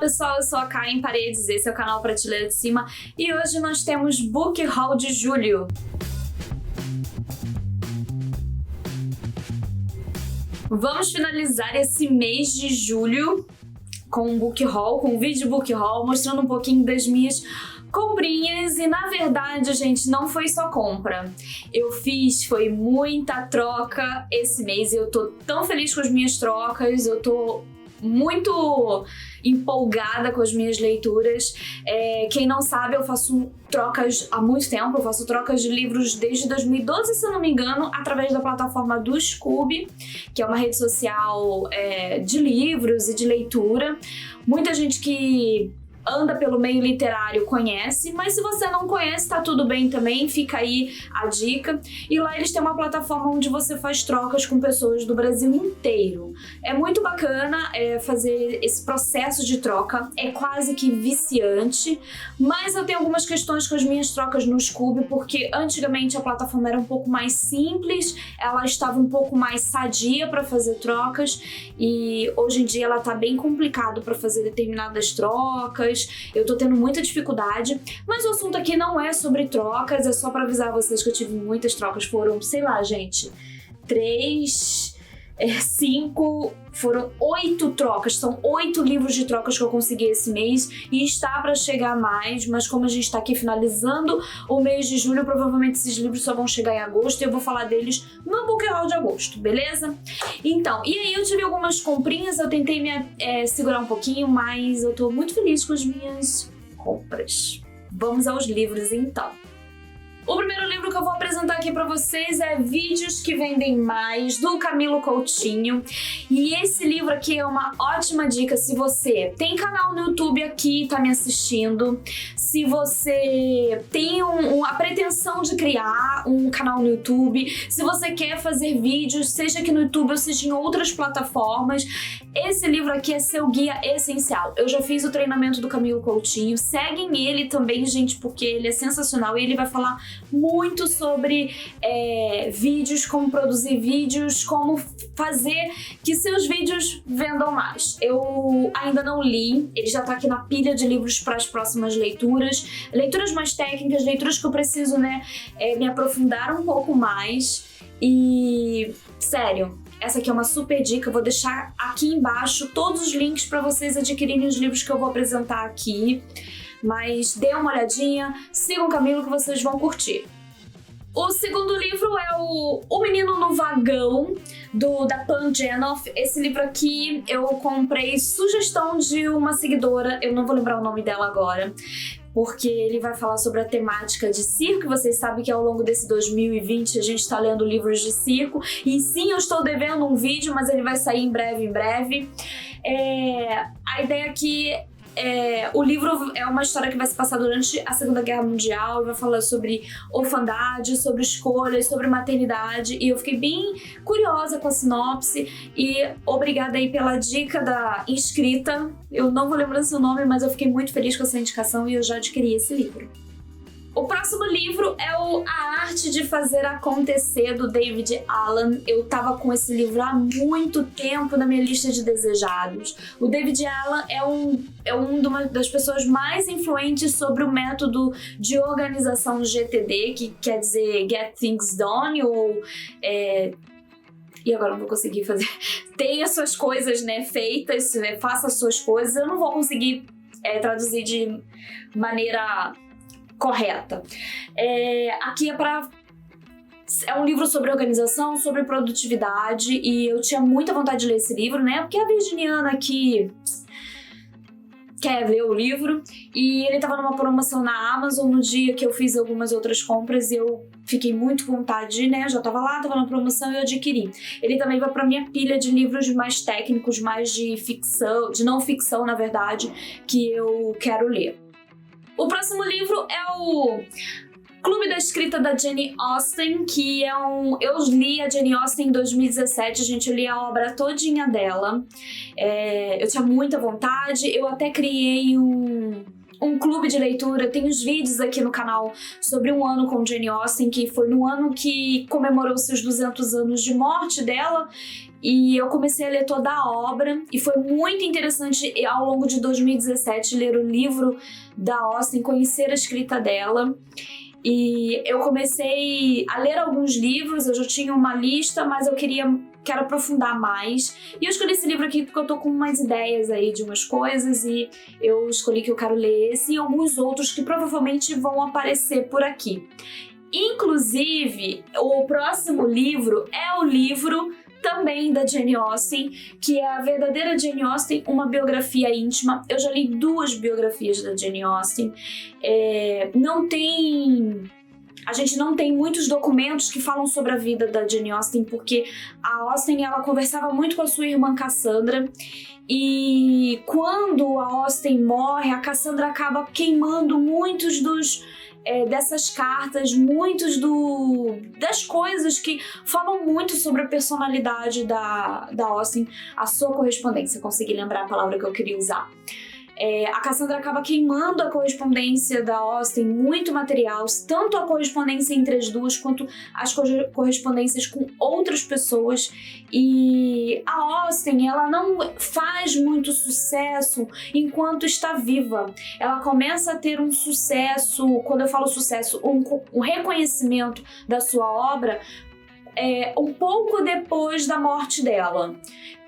pessoal, eu sou a Karen Paredes, esse é o canal Prateleira de Cima e hoje nós temos Book Haul de julho. Vamos finalizar esse mês de julho com um book haul, com um vídeo book haul, mostrando um pouquinho das minhas comprinhas. E na verdade, gente, não foi só compra. Foi muita troca esse mês. Eu tô tão feliz com as minhas trocas, eu tô muito empolgada com as minhas leituras. Quem não sabe, eu faço trocas há muito tempo, eu faço trocas de livros desde 2012, se eu não me engano, através da plataforma do Scoob, que é uma rede social de livros e de leitura. Muita gente que anda pelo meio literário conhece, mas se você não conhece, tá tudo bem também, fica aí a dica. E lá eles têm uma plataforma onde você faz trocas com pessoas do Brasil inteiro. É muito bacana fazer esse processo de troca, é quase que viciante, mas eu tenho algumas questões com as minhas trocas no Scoob, porque antigamente a plataforma era um pouco mais simples, ela estava um pouco mais sadia para fazer trocas, e hoje em dia ela tá bem complicado para fazer determinadas trocas. Eu tô tendo muita dificuldade, mas o assunto aqui não é sobre trocas, é só pra avisar vocês que eu tive muitas trocas. Foram, sei lá, gente, 3, 5, foram 8 trocas. São 8 livros de trocas que eu consegui esse mês e está pra chegar mais, mas como a gente tá aqui finalizando o mês de julho, provavelmente esses livros só vão chegar em agosto e eu vou falar deles no Book Haul de agosto, beleza? Então, e aí eu tive algumas comprinhas, eu tentei me segurar um pouquinho, mas eu tô muito feliz com as minhas compras. Vamos aos livros então. O primeiro livro que eu vou apresentar aqui pra vocês é Vídeos que Vendem Mais, do Camilo Coutinho. E esse livro aqui é uma ótima dica se você tem canal no YouTube aqui e tá me assistindo, se você tem a pretensão de criar um canal no YouTube, se você quer fazer vídeos, seja aqui no YouTube ou seja em outras plataformas, esse livro aqui é seu guia essencial. Eu já fiz o treinamento do Camilo Coutinho, seguem ele também, gente, porque ele é sensacional e ele vai falar muito sobre vídeos, como produzir vídeos, como fazer que seus vídeos vendam mais. Eu ainda não li, ele já tá aqui na pilha de livros para as próximas leituras, leituras mais técnicas, leituras que eu preciso, me aprofundar um pouco mais. E, sério, essa aqui é uma super dica, eu vou deixar aqui embaixo todos os links para vocês adquirirem os livros que eu vou apresentar aqui. Mas dê uma olhadinha, sigam o Camilo que vocês vão curtir. O segundo livro é O Menino no Vagão, da Pan Genoff. Esse livro aqui eu comprei sugestão de uma seguidora, eu não vou lembrar o nome dela agora, porque ele vai falar sobre a temática de circo. Vocês sabem que ao longo desse 2020 a gente está lendo livros de circo, e sim, eu estou devendo um vídeo, mas ele vai sair em breve. A ideia aqui o livro é uma história que vai se passar durante a Segunda Guerra Mundial e vai falar sobre orfandade, sobre escolhas, sobre maternidade, e eu fiquei bem curiosa com a sinopse e obrigada aí pela dica da inscrita. Eu não vou lembrar seu nome, mas eu fiquei muito feliz com essa indicação e eu já adquiri esse livro. O próximo livro é A Arte de Fazer Acontecer, do David Allen. Eu tava com esse livro há muito tempo na minha lista de desejados. O David Allen é uma das pessoas mais influentes sobre o método de organização GTD, que quer dizer Get Things Done, ou e agora eu não vou conseguir fazer. Tenha suas coisas, feitas, faça as suas coisas. Eu não vou conseguir traduzir de maneira correta. Aqui é um livro sobre organização, sobre produtividade, e eu tinha muita vontade de ler esse livro, porque a virginiana aqui quer ler o livro, e ele tava numa promoção na Amazon no dia que eu fiz algumas outras compras e eu fiquei muito com vontade de, já tava lá, tava na promoção e eu adquiri. Ele também vai pra minha pilha de livros mais técnicos, mais de ficção, de não ficção, na verdade, que eu quero ler. O próximo livro é o Clube da Escrita da Jane Austen, que eu li a Jane Austen em 2017, gente, eu li a obra todinha dela. Eu tinha muita vontade, eu até criei um clube de leitura, tem os vídeos aqui no canal sobre um ano com Jane Austen, que foi no ano que comemorou seus 200 anos de morte dela, E eu comecei a ler toda a obra e foi muito interessante ao longo de 2017 ler o livro da Austen, conhecer a escrita dela. E eu comecei a ler alguns livros, eu já tinha uma lista, mas eu quero aprofundar mais. E eu escolhi esse livro aqui porque eu tô com umas ideias aí de umas coisas e eu escolhi que eu quero ler esse e alguns outros que provavelmente vão aparecer por aqui. Inclusive, o próximo livro é o livro também da Jane Austen, que é a verdadeira Jane Austen, uma biografia íntima. Eu já li 2 biografias da Jane Austen. A gente não tem muitos documentos que falam sobre a vida da Jane Austen, porque a Austen ela conversava muito com a sua irmã Cassandra, e quando a Austen morre, a Cassandra acaba queimando muitos dessas cartas, das coisas que falam muito sobre a personalidade da Austen, a sua correspondência, consegui lembrar a palavra que eu queria usar. A Cassandra acaba queimando a correspondência da Austen, muito material, tanto a correspondência entre as duas, quanto as correspondências com outras pessoas. E a Austen, ela não faz muito sucesso enquanto está viva. Ela começa a ter um sucesso, quando eu falo sucesso, um reconhecimento da sua obra, um pouco depois da morte dela,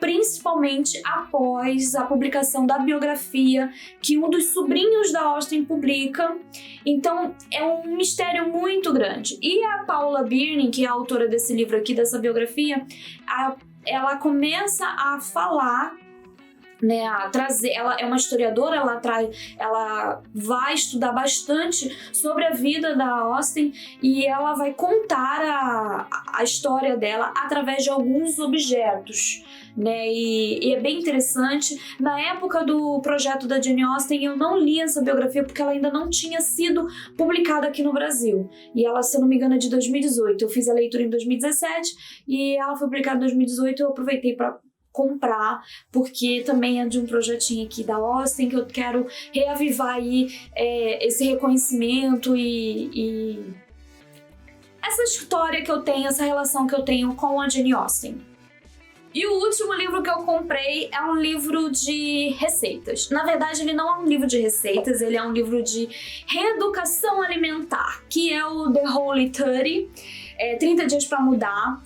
principalmente após a publicação da biografia que um dos sobrinhos da Austen publica. Então é um mistério muito grande. E a Paula Beerning, que é a autora desse livro aqui, dessa biografia, ela começa a falar, né, a trazer, ela é uma historiadora, ela vai estudar bastante sobre a vida da Austen e ela vai contar a história dela através de alguns objetos, né, e é bem interessante. Na época do projeto da Jane Austen eu não li essa biografia porque ela ainda não tinha sido publicada aqui no Brasil, e ela, se eu não me engano, é de 2018. Eu fiz a leitura em 2017 e ela foi publicada em 2018. Eu aproveitei para comprar, porque também é de um projetinho aqui da Austen que eu quero reavivar aí esse reconhecimento e essa história que eu tenho, essa relação que eu tenho com a Jane Austen. E o último livro que eu comprei é um livro de receitas. Na verdade, ele não é um livro de receitas, ele é um livro de reeducação alimentar, que é o The Holy 30, 30 dias para mudar.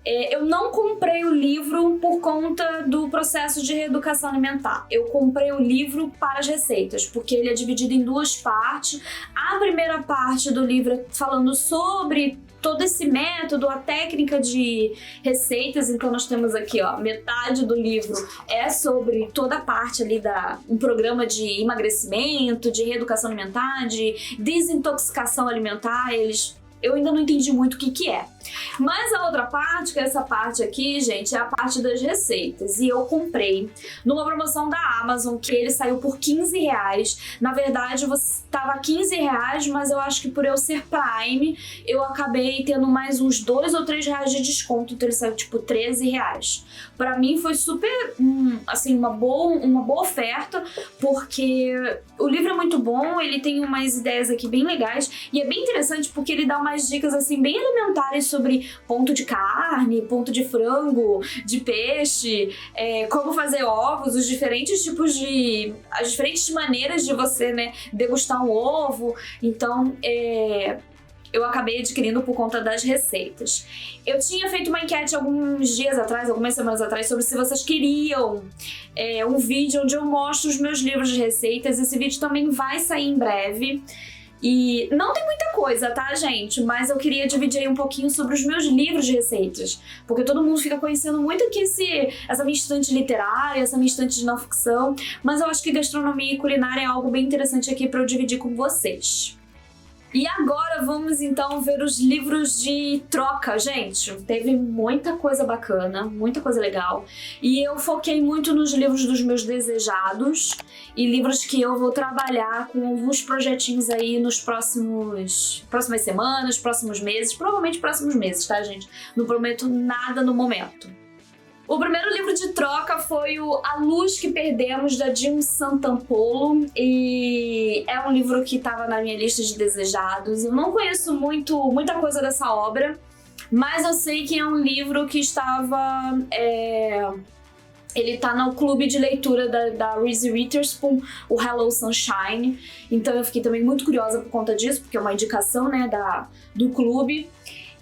Eu não comprei o livro por conta do processo de reeducação alimentar. Eu comprei o livro para as receitas, porque ele é dividido em 2 partes. A primeira parte do livro é falando sobre todo esse método, a técnica de receitas. Então nós temos aqui, ó, metade do livro é sobre toda a parte ali um programa de emagrecimento, de reeducação alimentar, de desintoxicação alimentar. Eu ainda não entendi muito o que é. Mas a outra parte, que é essa parte aqui, gente, é a parte das receitas. E eu comprei numa promoção da Amazon, que ele saiu por R$15. Na verdade, estava R$15, mas eu acho que por eu ser Prime, eu acabei tendo mais uns R$2 ou R$3 de desconto. Então ele saiu tipo R$13. Pra mim foi super, assim, uma boa oferta, porque o livro é muito bom, ele tem umas ideias aqui bem legais. E é bem interessante porque ele dá umas dicas, assim, bem elementares sobre ponto de carne, ponto de frango, de peixe, como fazer ovos, os diferentes tipos as diferentes maneiras de você, né, degustar um ovo. Então, eu acabei adquirindo por conta das receitas. Eu tinha feito uma enquete alguns dias atrás, algumas semanas atrás, sobre se vocês queriam um vídeo onde eu mostro os meus livros de receitas. Esse vídeo também vai sair em breve. E não tem muita coisa, tá, gente? Mas eu queria dividir aí um pouquinho sobre os meus livros de receitas. Porque todo mundo fica conhecendo muito aqui essa minha estante literária, essa minha estante de não ficção. Mas eu acho que gastronomia e culinária é algo bem interessante aqui pra eu dividir com vocês. E agora vamos então ver os livros de troca, gente. Teve muita coisa bacana, muita coisa legal. E eu foquei muito nos livros dos meus desejados e livros que eu vou trabalhar com alguns projetinhos aí nos próximas semanas, próximos meses, provavelmente próximos meses, tá, gente? Não prometo nada no momento. O primeiro livro de troca foi o A Luz que Perdemos, da Jim Santampolo, e é um livro que estava na minha lista de desejados. Eu não conheço muita coisa dessa obra, mas eu sei que é um livro que estava... Ele tá no clube de leitura da Reese Witherspoon, o Hello Sunshine. Então eu fiquei também muito curiosa por conta disso, porque é uma indicação, né, do clube.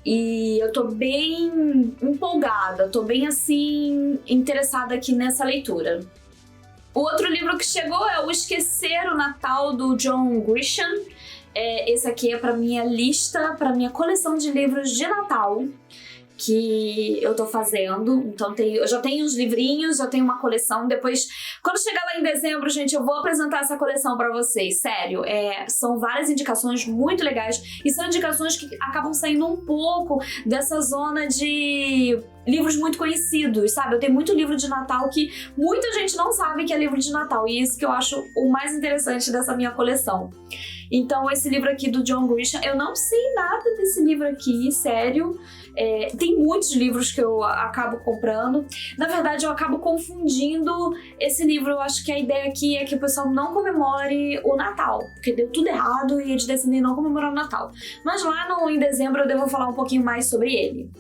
E eu tô bem empolgada, tô bem, assim, interessada aqui nessa leitura. O outro livro que chegou é O Esquecer o Natal, do John Grisham. Esse aqui é pra minha lista, pra minha coleção de livros de Natal que eu tô fazendo. Então eu já tenho os livrinhos, já tenho uma coleção. Depois, quando chegar lá em dezembro, gente, eu vou apresentar essa coleção pra vocês. Sério, são várias indicações muito legais e são indicações que acabam saindo um pouco dessa zona de livros muito conhecidos, sabe? Eu tenho muito livro de Natal que muita gente não sabe que é livro de Natal, e isso que eu acho o mais interessante dessa minha coleção. Então, esse livro aqui do John Grisham, eu não sei nada desse livro aqui, sério. Tem muitos livros que eu acabo comprando. Na verdade, eu acabo confundindo esse livro. Eu acho que a ideia aqui é que o pessoal não comemore o Natal, porque deu tudo errado e eles decidem não comemorar o Natal. Mas lá em dezembro eu devo falar um pouquinho mais sobre ele.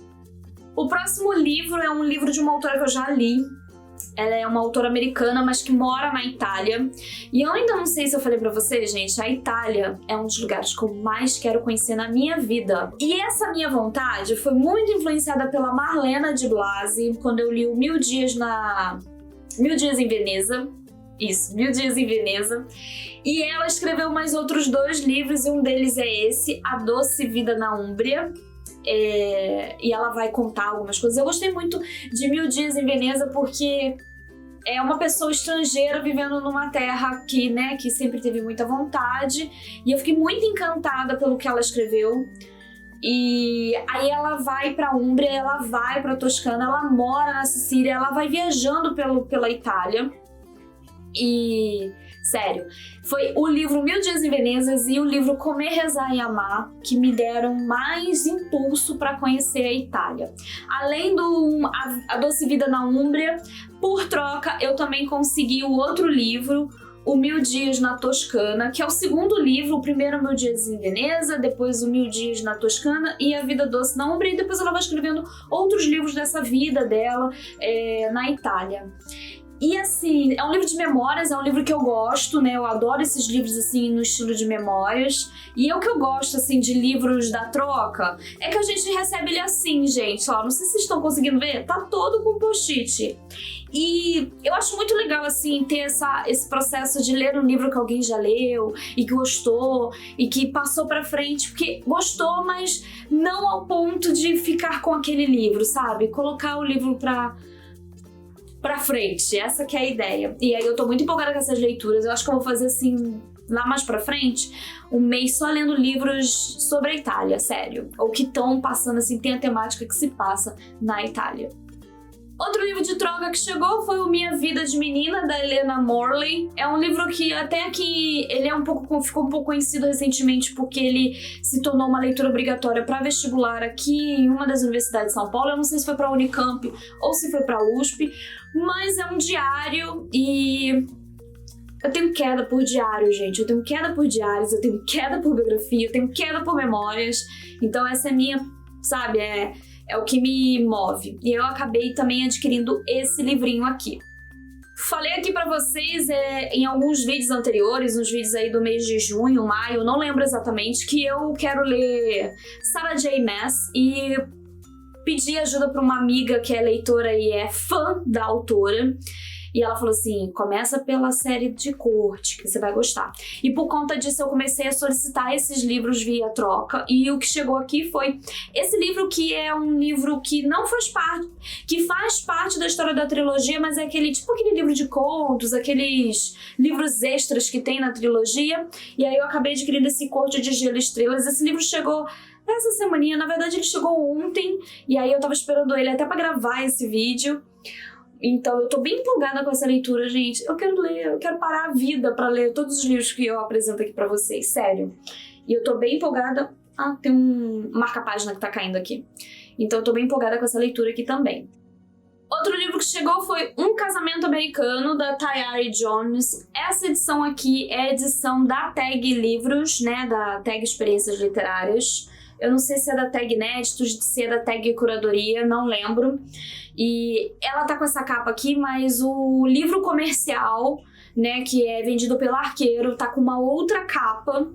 O próximo livro é um livro de uma autora que eu já li. Ela é uma autora americana, mas que mora na Itália. E eu ainda não sei se eu falei pra vocês, gente, a Itália é um dos lugares que eu mais quero conhecer na minha vida. E essa minha vontade foi muito influenciada pela Marlene de Blasi, quando eu li o 1000 Dias em Veneza. Isso, 1000 Dias em Veneza. E ela escreveu mais outros 2 livros, e um deles é esse, A Doce Vida na Úmbria. E ela vai contar algumas coisas. Eu gostei muito de 1000 Dias em Veneza porque é uma pessoa estrangeira vivendo numa terra que, né, que sempre teve muita vontade, e eu fiquei muito encantada pelo que ela escreveu. E aí ela vai pra Úmbria, ela vai pra Toscana, ela mora na Sicília, ela vai viajando pela Itália. E, sério, foi o livro 1000 Dias em Veneza e o livro Comer, Rezar e Amar que me deram mais impulso para conhecer a Itália. Além do A Doce Vida na Úmbria, por troca, eu também consegui o outro livro, o 1000 Dias na Toscana, que é o segundo livro. O primeiro, 1000 Dias em Veneza, depois o 1000 Dias na Toscana e A Vida Doce na Úmbria, e depois ela vai escrevendo outros livros dessa vida dela na Itália. E assim, é um livro de memórias, é um livro que eu gosto, né? Eu adoro esses livros assim no estilo de memórias. E o que eu gosto assim de livros da troca é que a gente recebe ele assim, gente. Ó, não sei se vocês estão conseguindo ver, tá todo com post-it. E eu acho muito legal assim ter esse processo de ler um livro que alguém já leu e que gostou e que passou pra frente, porque gostou, mas não ao ponto de ficar com aquele livro, sabe? Colocar o livro pra frente, essa que é a ideia. E aí eu tô muito empolgada com essas leituras. Eu acho que eu vou fazer assim, lá mais pra frente, um mês só lendo livros sobre a Itália, sério. Ou que estão passando assim, tem a temática que se passa na Itália. Outro livro de troca que chegou foi o Minha Vida de Menina, da Helena Morley. É um livro que até que ele ficou um pouco conhecido recentemente porque ele se tornou uma leitura obrigatória para vestibular aqui em uma das universidades de São Paulo. Eu não sei se foi para a Unicamp ou se foi para a USP, mas é um diário e eu tenho queda por diário, gente. Eu tenho queda por diários, eu tenho queda por biografia, eu tenho queda por memórias. Então essa é minha, sabe, é o que me move. E eu acabei também adquirindo esse livrinho aqui. Falei aqui pra vocês em alguns vídeos anteriores, uns vídeos aí do mês de junho, maio, não lembro exatamente, que eu quero ler Sarah J. Maas e pedi ajuda pra uma amiga que é leitora e é fã da autora. E ela falou assim, começa pela série de corte, que você vai gostar. E por conta disso eu comecei a solicitar esses livros via troca. E o que chegou aqui foi esse livro, que é um livro que não faz parte, que faz parte da história da trilogia, mas é aquele livro de contos, aqueles livros extras que tem na trilogia. E aí eu acabei adquirindo esse Corte de Gelo e Estrelas. Esse livro chegou essa semaninha, na verdade ele chegou ontem. E aí eu tava esperando ele até pra gravar esse vídeo. Então eu tô bem empolgada com essa leitura, gente. Eu quero ler, eu quero parar a vida pra ler todos os livros que eu apresento aqui pra vocês, sério. E eu tô bem empolgada. Ah, tem um marca-página que tá caindo aqui. Então eu tô bem empolgada com essa leitura aqui também. Outro livro que chegou foi Um Casamento Americano, da Tayari Jones. Essa edição aqui é a edição da Tag Livros, né, da Tag Experiências Literárias. Eu não sei se é da Tag Inéditos, se é da Tag Curadoria, não lembro. E ela tá com essa capa aqui, mas o livro comercial, né, que é vendido pelo Arqueiro, tá com uma outra capa.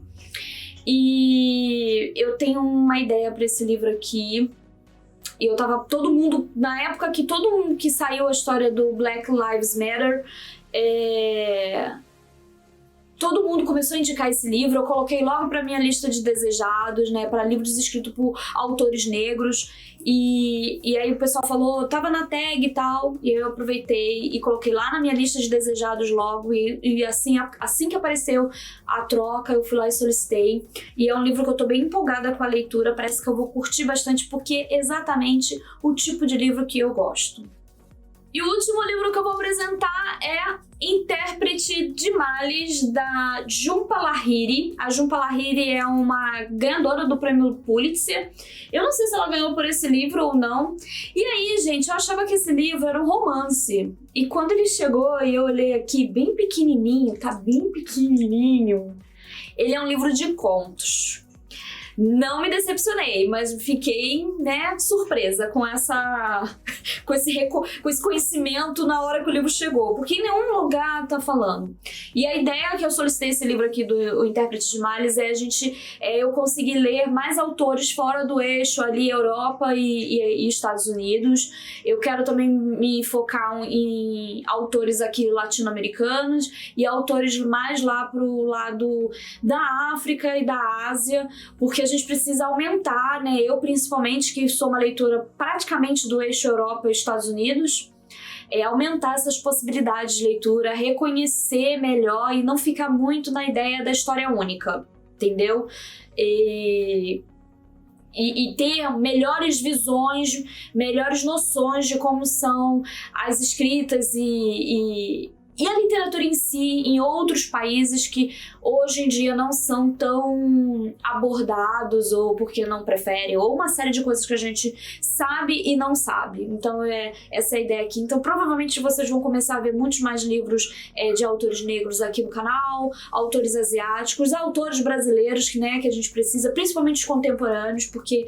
E eu tenho uma ideia para esse livro aqui. E eu tava, todo mundo, na época que todo mundo que saiu a história do Black Lives Matter, todo mundo começou a indicar esse livro. Eu coloquei logo pra minha lista de desejados, né, para livros escritos por autores negros. E aí o pessoal falou, tava na tag e tal, e eu aproveitei e coloquei lá na minha lista de desejados logo, e assim que apareceu a troca, eu fui lá e solicitei. E é um livro que eu tô bem empolgada com a leitura, parece que eu vou curtir bastante, porque é exatamente o tipo de livro que eu gosto. E o último livro que eu vou apresentar é Intérprete de Males, da Jhumpa Lahiri. A Jhumpa Lahiri é uma ganhadora do prêmio Pulitzer. Eu não sei se ela ganhou por esse livro ou não. E aí, gente, eu achava que esse livro era um romance. E quando ele chegou e eu olhei aqui, bem pequenininho, tá bem pequenininho. Ele é um livro de contos. Não me decepcionei, mas fiquei, né, surpresa com esse conhecimento na hora que o livro chegou, porque em nenhum lugar tá falando. E a ideia que eu solicitei esse livro aqui do O Intérprete de Males é eu conseguir ler mais autores fora do eixo ali, Europa e Estados Unidos. Eu quero também me focar em autores aqui latino-americanos e autores mais lá pro lado da África e da Ásia, porque a gente precisa aumentar, né? Eu principalmente, que sou uma leitora praticamente do eixo Europa e Estados Unidos, aumentar essas possibilidades de leitura, reconhecer melhor e não ficar muito na ideia da história única, entendeu? E ter melhores visões, melhores noções de como são as escritas e a literatura em si, em outros países que hoje em dia não são tão abordados, ou porque não preferem, ou uma série de coisas que a gente sabe e não sabe. Então essa é a ideia aqui. Então provavelmente vocês vão começar a ver muitos mais livros de autores negros aqui no canal, autores asiáticos, autores brasileiros que a gente precisa, principalmente os contemporâneos, porque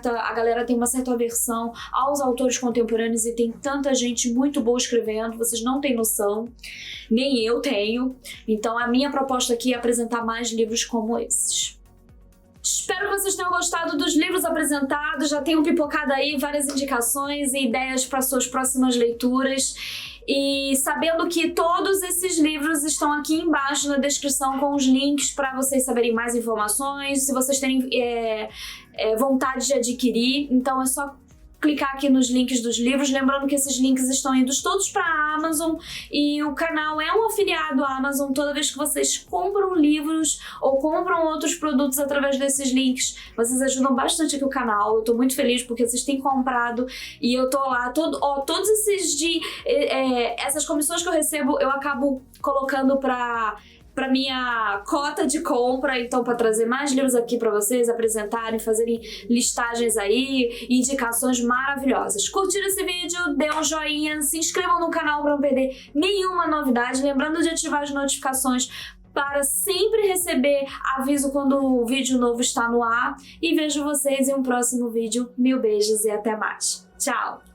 a galera tem uma certa aversão aos autores contemporâneos e tem tanta gente muito boa escrevendo, vocês não têm noção, nem eu tenho. Então a minha proposta aqui é apresentar mais livros como esses. Espero que vocês tenham gostado dos livros apresentados, já tenham pipocado aí várias indicações e ideias para suas próximas leituras. E sabendo que todos esses livros estão aqui embaixo na descrição com os links para vocês saberem mais informações, se vocês terem vontade de adquirir, então é só clicar aqui nos links dos livros, lembrando que esses links estão indo todos para a Amazon e o canal é um afiliado à Amazon. Toda vez que vocês compram livros ou compram outros produtos através desses links, vocês ajudam bastante aqui o canal. Eu tô muito feliz porque vocês têm comprado e eu tô lá, todos esses essas comissões que eu recebo, eu acabo colocando para minha cota de compra, então para trazer mais livros aqui para vocês apresentarem, fazerem listagens aí, indicações maravilhosas. Curtiram esse vídeo? Dê um joinha, se inscrevam no canal para não perder nenhuma novidade, lembrando de ativar as notificações para sempre receber aviso quando o vídeo novo está no ar, e vejo vocês em um próximo vídeo. Mil beijos e até mais. Tchau!